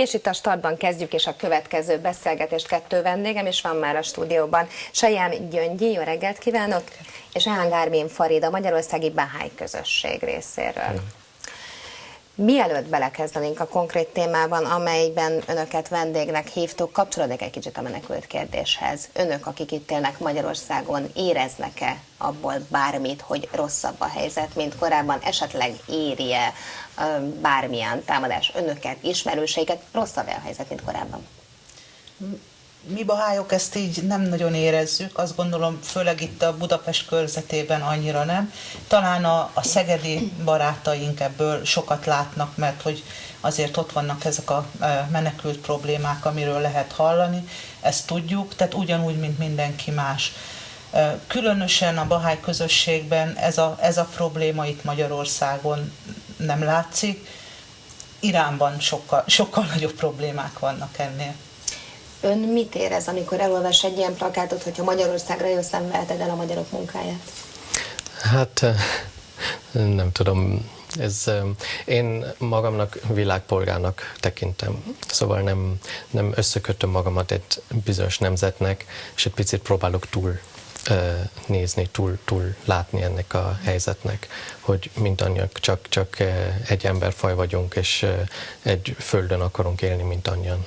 És itt a startban kezdjük is a következő beszélgetést. 2 vendégem is van már a stúdióban. Sajám Gyöngyi, jó reggelt kívánok, és Áhán Ármin Farid, a Magyarországi Bahá'í Közösség részéről. Mielőtt belekezdenénk a konkrét témában, amelyben önöket vendégnek hívtuk, kapcsolódik egy kicsit a menekült kérdéshez. Önök, akik itt élnek Magyarországon, éreznek-e abból bármit, hogy rosszabb a helyzet, mint korábban? Esetleg éri-e bármilyen támadás önöket, ismerőseiket? Rosszabb-e a helyzet, mint korábban? Mi bahályok ezt így nem nagyon érezzük, azt gondolom, főleg itt a Budapest körzetében annyira nem. Talán a szegedi barátaink ebből sokat látnak, mert hogy azért ott vannak ezek a menekült problémák, amiről lehet hallani, ezt tudjuk, tehát ugyanúgy, mint mindenki más. Különösen a bahá'í közösségben ez a probléma itt Magyarországon nem látszik. Iránban sokkal nagyobb problémák vannak ennél. Ön mit érez, amikor elolvas egy ilyen plakátot, hogyha Magyarországra jössz, nem veheted el a magyarok munkáját? Hát nem tudom, én magamnak világpolgárnak tekintem, szóval nem összekötöm magamat egy bizonyos nemzetnek, és egy picit próbálok túl nézni, túl látni ennek a helyzetnek, hogy mindannyian csak egy emberfaj vagyunk, és egy földön akarunk élni mindannyian.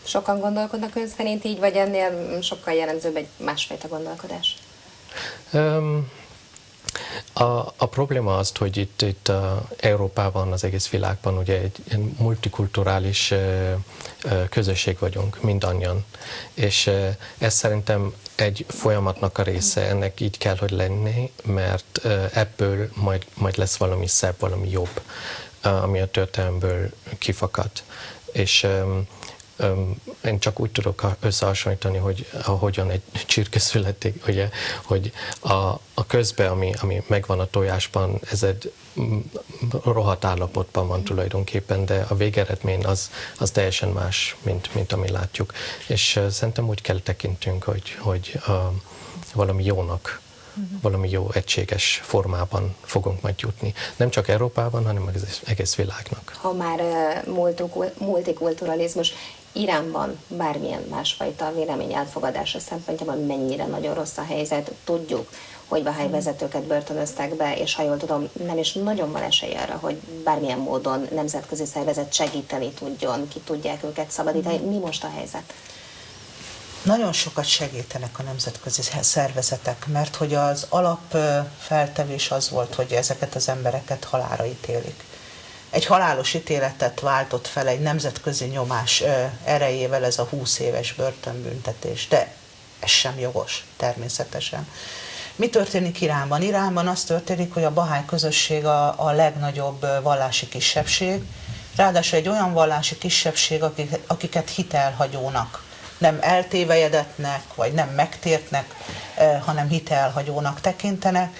Sokan gondolkodnak ön szerint így, vagy ennél sokkal jellemzőbb egy másfajta gondolkodás? A probléma az, hogy itt Európában, az egész világban ugye egy multikulturális közösség vagyunk, mindannyian. És ez szerintem egy folyamatnak a része, ennek így kell, hogy lenni, mert ebből majd lesz valami szebb, valami jobb, ami a történelmből kifakad. És én csak úgy tudok összehasonlítani, hogy ahogyan egy csirke születik, ugye, hogy a közben, ami megvan a tojásban, ez egy rohadt állapotban van tulajdonképpen, de a végeredmény az teljesen más, mint ami látjuk. És szerintem úgy kell tekintünk, hogy valami jónak, valami jó egységes formában fogunk majd jutni. Nem csak Európában, hanem egész világnak. Ha már multikulturalizmus, Iránban bármilyen másfajta vélemény elfogadása szempontjából mennyire nagyon rossz a helyzet. Tudjuk, hogy bahá'í vezetőket börtönöztek be, és ha jól tudom, nem is nagyon van esély arra, hogy bármilyen módon nemzetközi szervezet segíteni tudjon, ki tudják őket szabadítani. Mi most a helyzet? Nagyon sokat segítenek a nemzetközi szervezetek, mert hogy az alapfeltevés az volt, hogy ezeket az embereket halálra ítélik. Egy halálos ítéletet váltott fel egy nemzetközi nyomás erejével ez a 20 éves börtönbüntetés, de ez sem jogos, természetesen. Mi történik Iránban? Iránban az történik, hogy a bahá'í közösség a legnagyobb vallási kisebbség, ráadásul egy olyan vallási kisebbség, akiket hitelhagyónak, nem eltévejedetnek, vagy nem megtértnek, hanem hitelhagyónak tekintenek,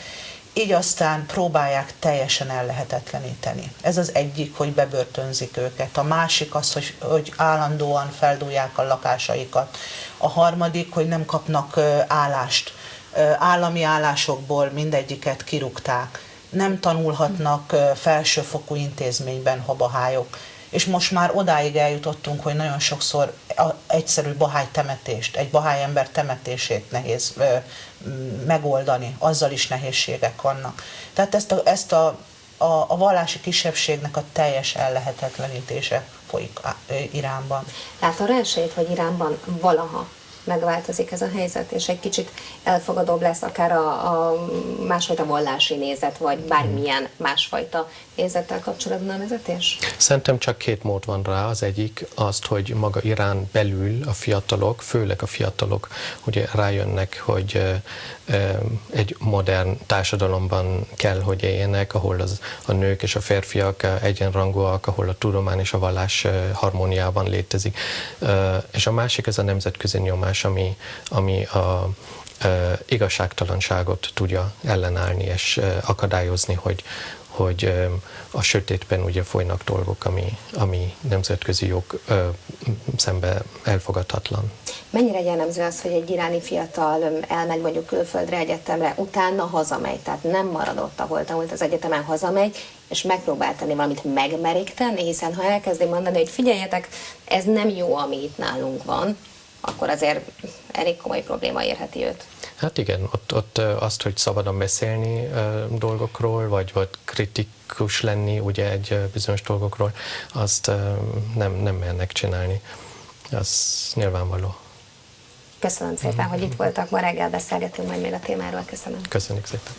így aztán próbálják teljesen ellehetetleníteni. Ez az egyik, hogy bebörtönzik őket. A másik az, hogy állandóan feldúlják a lakásaikat. A harmadik, hogy nem kapnak állást. Állami állásokból mindegyiket kirúgták. Nem tanulhatnak felsőfokú intézményben, ha bahályok. És most már odáig eljutottunk, hogy nagyon sokszor egyszerű bahá'í temetést, egy bahá'í ember temetését nehéz megoldani, azzal is nehézségek vannak. Tehát ezt a vallási kisebbségnek a teljes ellehetetlenítése folyik Iránban. Lát arra esélyt, hogy Iránban valaha megváltozik ez a helyzet, és egy kicsit elfogadóbb lesz akár a másfajta vallási nézet, vagy bármilyen másfajta nézettel kapcsolatban a vezetés? Szerintem csak 2 mód van rá. Az egyik azt, hogy maga Irán belül a fiatalok, főleg a fiatalok, ugye rájönnek, hogy egy modern társadalomban kell, hogy éljenek, ahol a nők és a férfiak egyenrangúak, ahol a tudomány és a vallás harmóniában létezik. És a másik ez a nemzetközi nyomás, ami a igazságtalanságot tudja ellenállni és akadályozni, hogy a sötétben ugye folynak dolgok, ami nemzetközi jog szembe elfogadhatatlan. Mennyire jellemző az, hogy egy iráni fiatal elmegy mondjuk külföldre, egyetemre, utána hazamegy, tehát nem marad ott, ahol tanult az egyetemen, hazamegy, és megpróbál tenni valamit, megmerik tenni, hiszen ha elkezdi mondani, hogy figyeljetek, ez nem jó, ami itt nálunk van, akkor azért elég komoly probléma érheti őt. Hát igen, ott azt, hogy szabadon beszélni dolgokról, vagy kritikus lenni ugye egy bizonyos dolgokról, azt nem mernek csinálni. Az nyilvánvaló. Köszönöm szépen, hogy itt voltak. Ma reggel beszélgetünk majd még a témáról. Köszönöm. Köszönjük szépen.